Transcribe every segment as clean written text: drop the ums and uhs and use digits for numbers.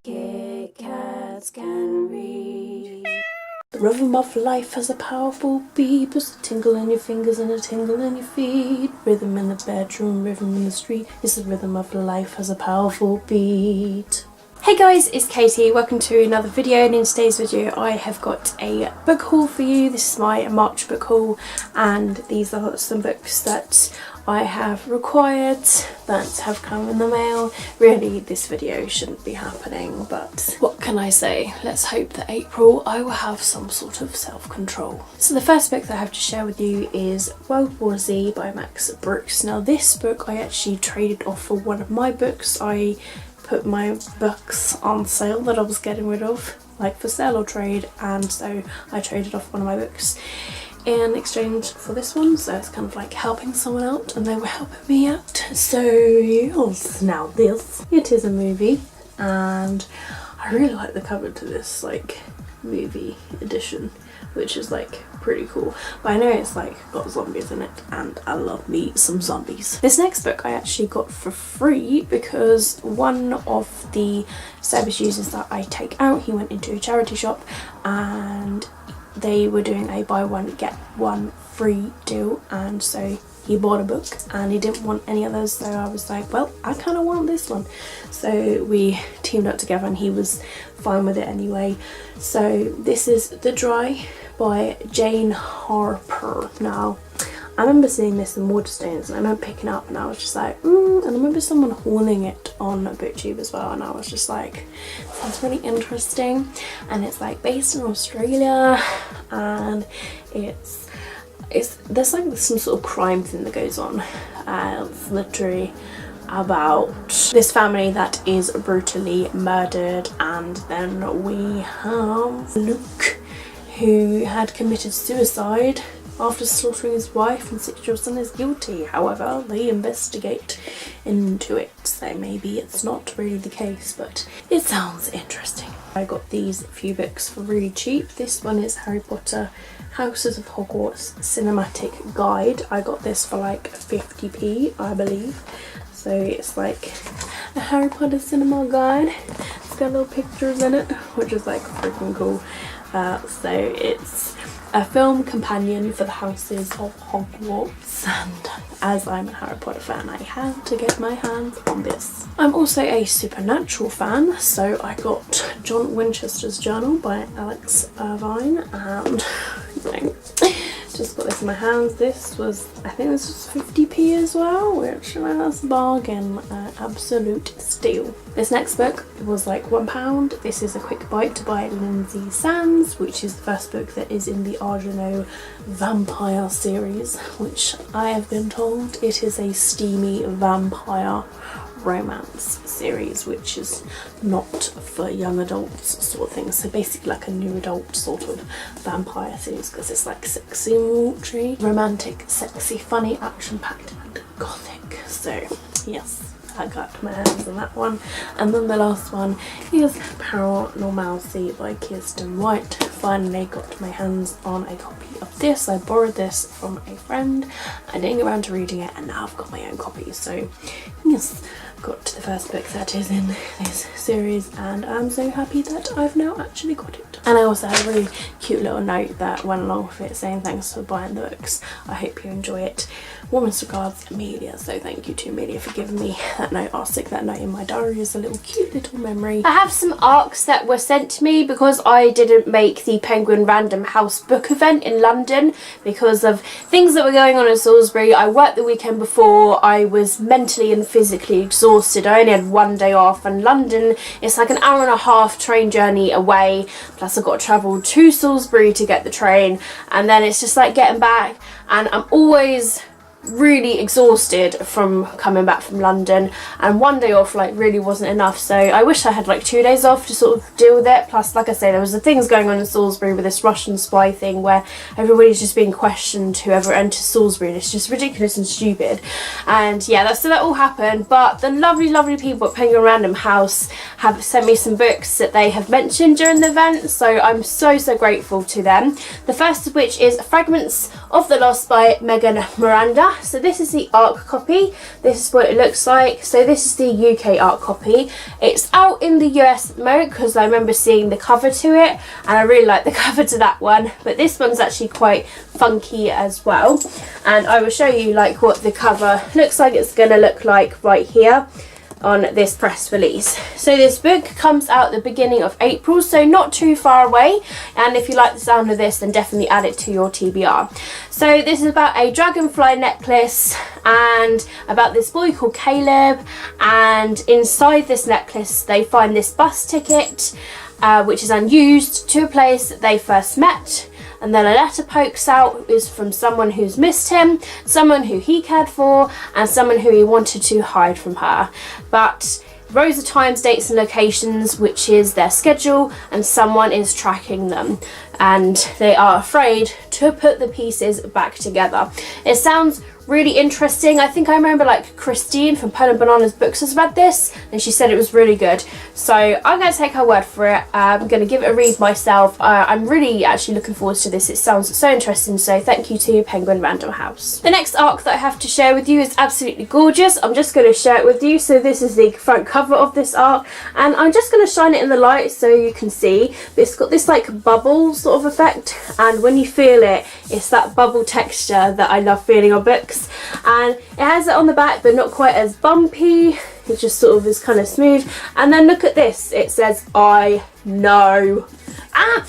Kit Kats can read. The rhythm of life has a powerful beat, puts a tingle in your fingers and a tingle in your feet. Rhythm in the bedroom, rhythm in the street. It's the rhythm of life has a powerful beat. Hey guys, it's Katie. Welcome to another video, and in today's video I have got a book haul for you. This is my March book haul, and these are some books that I have required that have come in the mail. Really, this video shouldn't be happening, but what can I say? Let's hope that April I will have some sort of self-control. So the first book that I have to share with you is World War Z by Max Brooks. Now this book I actually traded off for one of my books. I put my books on sale that I was getting rid of, like for sale or trade, and so I traded off one of my books in exchange for this one, so it's kind of like helping someone out, and they were helping me out. So yes, now this, it is a movie, and I really like the cover to this like movie edition, which is like pretty cool, but I know it's like got zombies in it, and I love me some zombies. This next book I actually got for free because one of the service users that I take out, he went into a charity shop and they were doing a buy one get one free deal, and so he bought a book and he didn't want any others, so I was like, well, I kind of want this one. So we teamed up together and he was fine with it anyway. So this is The Dry by Jane Harper. Now I remember seeing this in Waterstones and I remember picking it up and I was just like, and I remember someone hauling it on BookTube as well, and I was just like, sounds really interesting. And it's like based in Australia, and there's like some sort of crime thing that goes on. It's literally about this family that is brutally murdered, and then we have Luke, who had committed suicide after slaughtering his wife, and 6-year-old son is guilty. However, they investigate into it, so maybe it's not really the case, but it sounds interesting. I got these few books for really cheap. This one is Harry Potter Houses of Hogwarts Cinematic Guide. I got this for like 50p, I believe. So it's like a Harry Potter cinema guide. It's got little pictures in it, which is like freaking cool. So it's a film companion for the Houses of Hogwarts, and as I'm a Harry Potter fan, I had to get my hands on this. I'm also a supernatural fan, so I got John Winchester's Journal by Alex Irvine, and just got this in my hands. This was, I think this was 50p as well, which was a bargain, absolute steal. This next book was like £1. This is A Quick Bite by Lindsay Sands, which is the first book that is in the Arjano Vampire series, which I have been told it is a steamy vampire romance series, which is not for young adults sort of thing. So basically like a new adult sort of vampire series, because it's like sexy, watery, romantic, sexy, funny, action-packed and gothic. So yes, I got my hands on that one. And then the last one is Paranormalcy by Kirsten White. Finally got my hands on a copy of this. I borrowed this from a friend. I didn't get around to reading it, and now I've got my own copy. So yes, got to the first book that is in this series, and I'm so happy that I've now actually got it. And I also had a really cute little note that went along with it saying thanks for buying the books. I hope you enjoy it. Warmest regards, Amelia. So thank you to Amelia for giving me that note. I'll stick that note in my diary as a little cute little memory. I have some ARCs that were sent to me because I didn't make the Penguin Random House book event in London because of things that were going on in Salisbury. I worked the weekend before. I was mentally and physically exhausted. I only had one day off, and London, it's like an hour and a half train journey away, plus I've got to travel to Salisbury to get the train, and then it's just like getting back, and I'm always really exhausted from coming back from London, and one day off like really wasn't enough, so I wish I had like 2 days off to sort of deal with it. Plus, like I say, there was the things going on in Salisbury with this Russian spy thing where everybody's just being questioned whoever enters Salisbury, and it's just ridiculous and stupid. And yeah, so that all happened, but the lovely people at Penguin Random House have sent me some books that they have mentioned during the event, so I'm so grateful to them. The first of which is Fragments of the Lost by Megan Miranda. So this is the ARC copy. This is what it looks like. So this is the UK ARC copy. It's out in the US at the moment because I remember seeing the cover to it, and I really like the cover to that one. But this one's actually quite funky as well, and I will show you like what the cover looks like. It's going to look like right here on this press release. So this book comes out the beginning of April, so not too far away, and if you like the sound of this, then definitely add it to your TBR. So this is about a dragonfly necklace and about this boy called Caleb, and inside this necklace they find this bus ticket which is unused to a place that they first met. And then a letter pokes out, is from someone who's missed him, someone who he cared for, and someone who he wanted to hide from her. But rows of times, dates and locations, which is their schedule, and someone is tracking them. And they are afraid to put the pieces back together. It sounds really interesting. I think I remember like Christine from Poland Bananas Books has read this and she said it was really good. So I'm going to take her word for it. I'm going to give it a read myself. I'm really actually looking forward to this. It sounds so interesting. So thank you to Penguin Random House. The next ARC that I have to share with you is absolutely gorgeous. I'm just going to share it with you. So this is the front cover of this ARC, and I'm just going to shine it in the light so you can see. But it's got this like bubble sort of effect, and when you feel it, it's that bubble texture that I love feeling on books. And it has it on the back, but not quite as bumpy. It just sort of is kind of smooth. And then look at this, it says I know.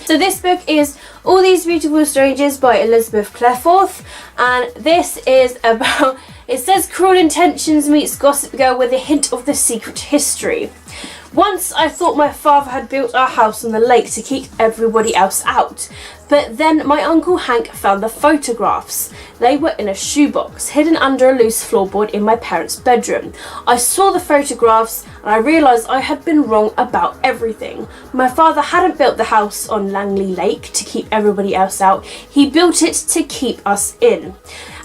So this book is All These Beautiful Strangers by Elizabeth Cleforth, and this is about, it says Cruel Intentions meets Gossip Girl with a hint of the secret history. Once I thought my father had built our house on the lake to keep everybody else out, but then my Uncle Hank found the photographs. They were in a shoebox hidden under a loose floorboard in my parents' bedroom. I saw the photographs and I realised I had been wrong about everything. My father hadn't built the house on Langley Lake to keep everybody else out. He built it to keep us in.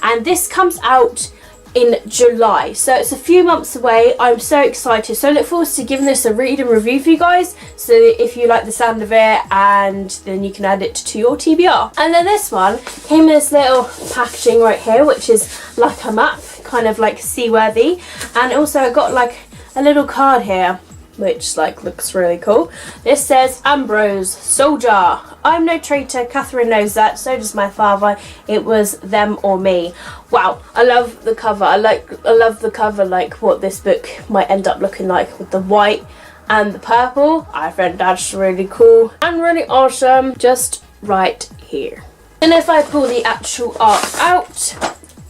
And this comes out in July, so it's a few months away. I'm so excited, so I look forward to giving this a read and review for you guys, so if you like the sound of it, and then you can add it to your TBR. And then this one came in this little packaging right here, which is like a map, kind of like seaworthy, and also I got like a little card here which like looks really cool. This says, Ambrose, soldier, I'm no traitor, Catherine knows that, so does my father, it was them or me. Wow, I love the cover. I love the cover, like what this book might end up looking like with the white and the purple. I think that's really cool and really awesome, just right here. And if I pull the actual art out,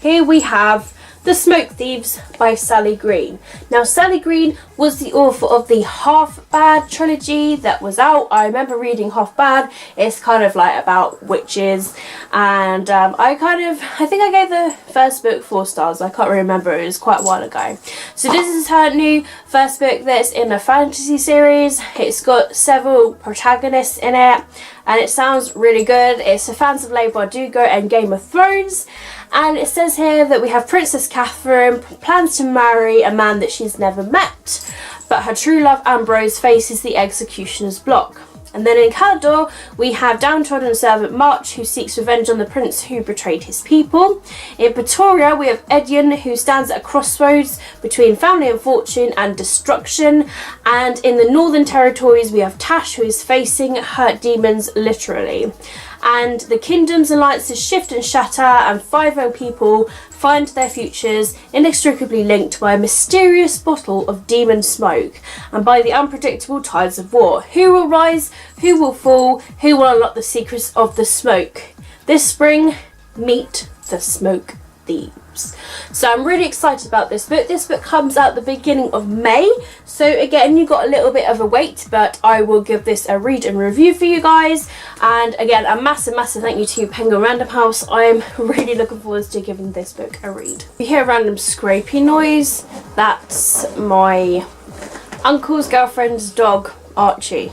here we have The Smoke Thieves by Sally Green. Now Sally Green was the author of the Half Bad trilogy that was out. I remember reading Half Bad. It's kind of like about witches, and I think I gave the first book 4 stars. I can't remember, it was quite a while ago. So this is her new first book that's in a fantasy series. It's got several protagonists in it and it sounds really good. It's a fans of Leigh Bardugo and Game of Thrones. And it says here that we have Princess Catherine plans to marry a man that she's never met, but her true love Ambrose faces the executioner's block. And then in Caldor, we have downtrodden servant March, who seeks revenge on the prince who betrayed his people. In Pretoria, we have Edion, who stands at a crossroads between family and fortune and destruction. And in the Northern Territories, we have Tash, who is facing her demons literally. And the kingdom's alliances shift and shatter, and 5 young people find their futures inextricably linked by a mysterious bottle of demon smoke and by the unpredictable tides of war. Who will rise? Who will fall? Who will unlock the secrets of the smoke? This spring, meet the Smoke Thieves. So I'm really excited about this book. This book comes out the beginning of May, so again you got a little bit of a wait, but I will give this a read and review for you guys. And again, a massive thank you to Penguin Random House. I'm really looking forward to giving this book a read. You hear a random scrapey noise, that's my uncle's girlfriend's dog Archie.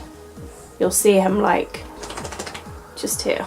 You'll see him like just here,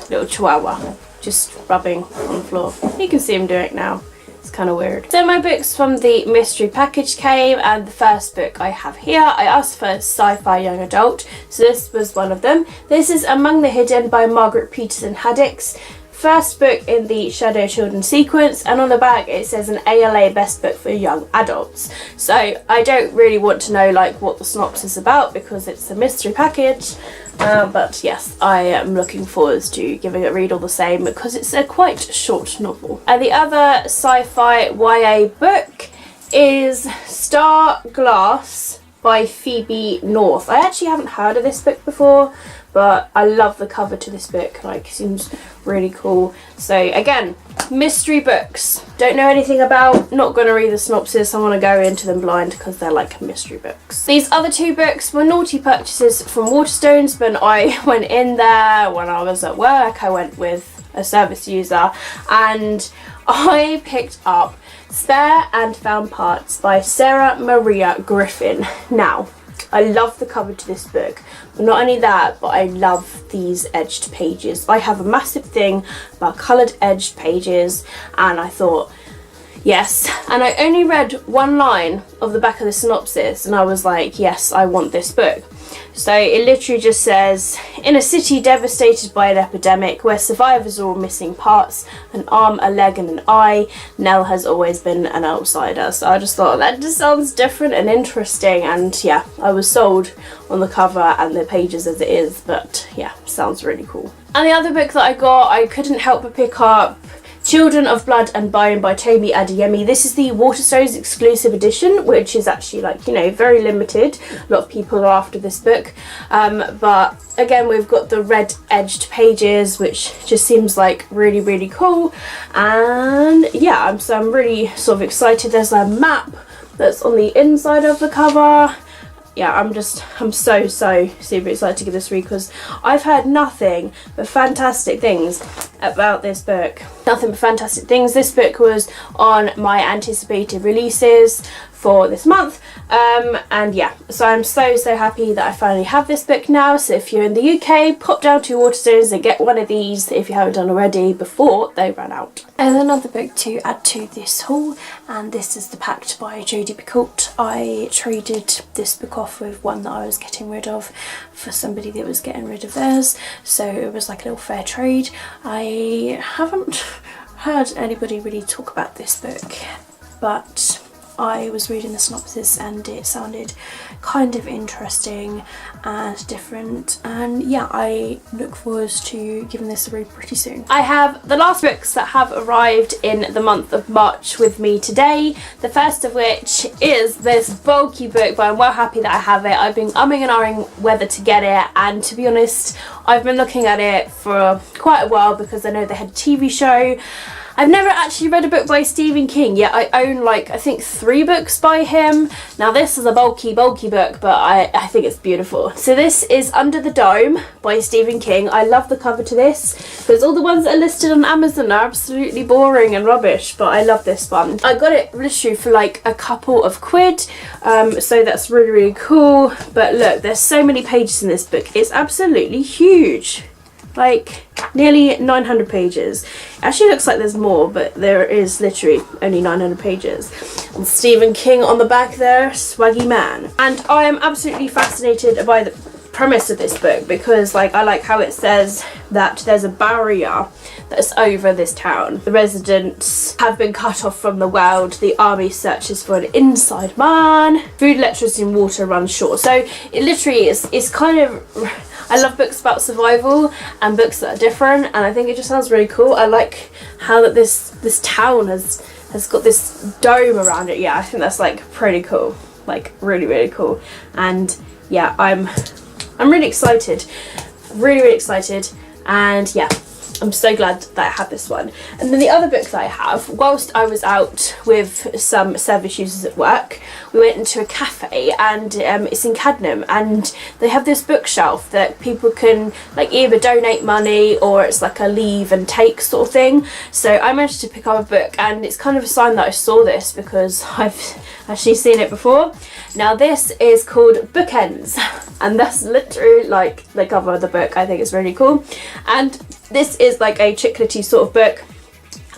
little chihuahua, just rubbing on the floor. You can see him doing it now. It's kind of weird. So my books from the mystery package came, and the first book I have here, I asked for sci-fi young adult, so this was one of them. This is Among the Hidden by Margaret Peterson Haddix. first book in the Shadow Children sequence, and on the back it says an ALA best book for young adults. So I don't really want to know like what the synopsis is about because it's a mystery package, but yes, I am looking forward to giving it a read all the same because it's a quite short novel. And the other sci-fi YA book is Star Glass by Phoebe North. I actually haven't heard of this book before, but I love the cover to this book, like it seems really cool. So again, mystery books, don't know anything about, not going to read the synopsis, I want to go into them blind because they're like mystery books. These other two books were naughty purchases from Waterstones, but I went in there when I was at work. I went with a service user and I picked up Spare and Found Parts by Sarah Maria Griffin. Now, I love the cover to this book, but not only that, but I love these edged pages. I have a massive thing about coloured edged pages, and I thought, yes. And I only read one line of the back of the synopsis and I was like, yes, I want this book. So it literally just says, in a city devastated by an epidemic where survivors are all missing parts, an arm, a leg and an eye, Nell has always been an outsider. So I just thought that just sounds different and interesting, and yeah, I was sold on the cover and the pages as it is, but yeah, sounds really cool. And the other book that I got, I couldn't help but pick up Children of Blood and Bone by Tomi Adeyemi. This is the Waterstones exclusive edition, which is actually like, you know, very limited. A lot of people are after this book. But again, we've got the red edged pages, which just seems like really, really cool. And yeah, I'm really sort of excited. There's a map that's on the inside of the cover. Yeah, I'm so super excited to give this read because I've heard nothing but fantastic things about this book. Nothing but fantastic things. This book was on my anticipated releases for this month, and yeah, so I'm so happy that I finally have this book now. So if you're in the UK, pop down to Waterstones and get one of these if you haven't done already before they run out. And another book to add to this haul, and this is The Pact by Jodi Picoult. I traded this book off with one that I was getting rid of for somebody that was getting rid of theirs, so it was like a little fair trade. I haven't heard anybody really talk about this book, but I was reading the synopsis and it sounded kind of interesting and different, and yeah, I look forward to giving this a read pretty soon. I have the last books that have arrived in the month of March with me today, the first of which is this bulky book, but I'm well happy that I have it. I've been umming and ahhing whether to get it, and to be honest, I've been looking at it for quite a while because I know they had a TV show. I've never actually read a book by Stephen King, yet I own like I think 3 books by him. Now this is a bulky book, but I think it's beautiful. So this is Under the Dome by Stephen King. I love the cover to this because all the ones that are listed on Amazon are absolutely boring and rubbish, but I love this one. I got it literally for like a couple of quid, so that's really cool. But look, there's so many pages in this book. It's absolutely huge. Like nearly 900 pages. It actually looks like there's more, but there is literally only 900 pages. And Stephen King on the back there, swaggy man. And I am absolutely fascinated by the premise of this book because like I like how it says that there's a barrier that's over this town. The residents have been cut off from the world. The army searches for an inside man. Food, electricity and water run short. So it literally is kind of, I love books about survival and books that are different, and I think it just sounds really cool. I like how that this town has got this dome around it. Yeah, I think that's like pretty cool, like really cool. And yeah, I'm really excited, really excited, and yeah, I'm so glad that I had this one. And then the other book that I have, whilst I was out with some service users at work, we went into a cafe, and it's in Cadnam, and they have this bookshelf that people can like either donate money or it's like a leave and take sort of thing. So I managed to pick up a book, and it's kind of a sign that I saw this because I've actually seen it before. Now this is called Bookends, and that's literally like the cover of the book. I think it's really cool, and this is like a chiclety sort of book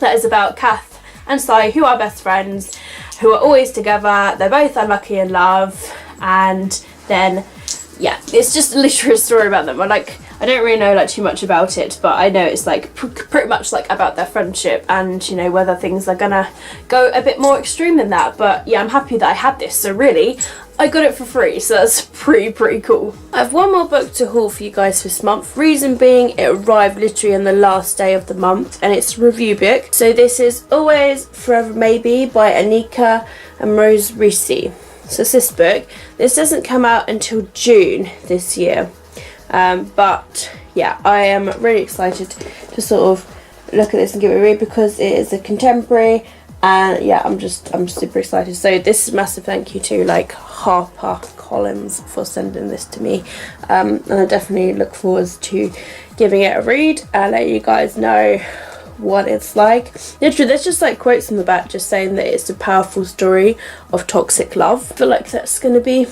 that is about Kath and Si, who are best friends, who are always together. They're both unlucky in love, and then yeah, it's just literally a story about them. I don't really know like too much about it, but I know it's like pretty much like about their friendship and, you know, whether things are gonna go a bit more extreme than that. But yeah, I'm happy that I had this. So really, I got it for free, so that's pretty cool. I have one more book to haul for you guys this month. Reason being, it arrived literally on the last day of the month, and it's a review book. So this is Always Forever Maybe by Anika and Rose Risi. So it's this book. This doesn't come out until June this year. But yeah, I am really excited to sort of look at this and give it a read because it is a contemporary, and yeah, I'm super excited. So this is a massive thank you to like Harper Collins for sending this to me, and I definitely look forward to giving it a read and let you guys know what it's like. Literally, there's just like quotes on the back just saying that it's a powerful story of toxic love. I feel like that's going to be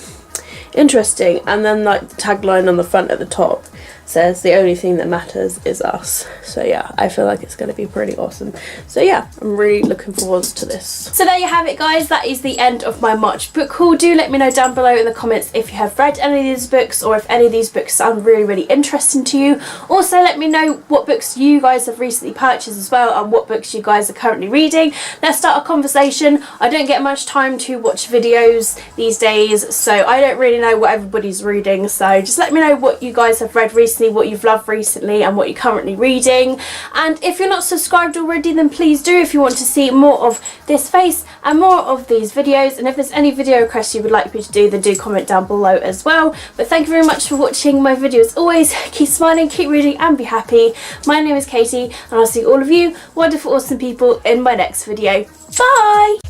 interesting. And then like the tagline on the front at the top says the only thing that matters is us. So yeah, I feel like it's going to be pretty awesome. So yeah, I'm really looking forward to this. So there you have it, guys. That is the end of my March book haul. Do let me know down below in the comments if you have read any of these books or if any of these books sound really interesting to you. Also, let me know what books you guys have recently purchased as well and what books you guys are currently reading. Let's start a conversation. I don't get much time to watch videos these days, so I don't really know what everybody's reading. So just let me know what you guys have read recently, what you've loved recently and what you're currently reading. And if you're not subscribed already, then please do if you want to see more of this face and more of these videos. And if there's any video requests you would like me to do, then do comment down below as well. But thank you very much for watching my video. As always, keep smiling, keep reading and be happy. My name is Katie and I'll see all of you wonderful awesome people in my next video. Bye!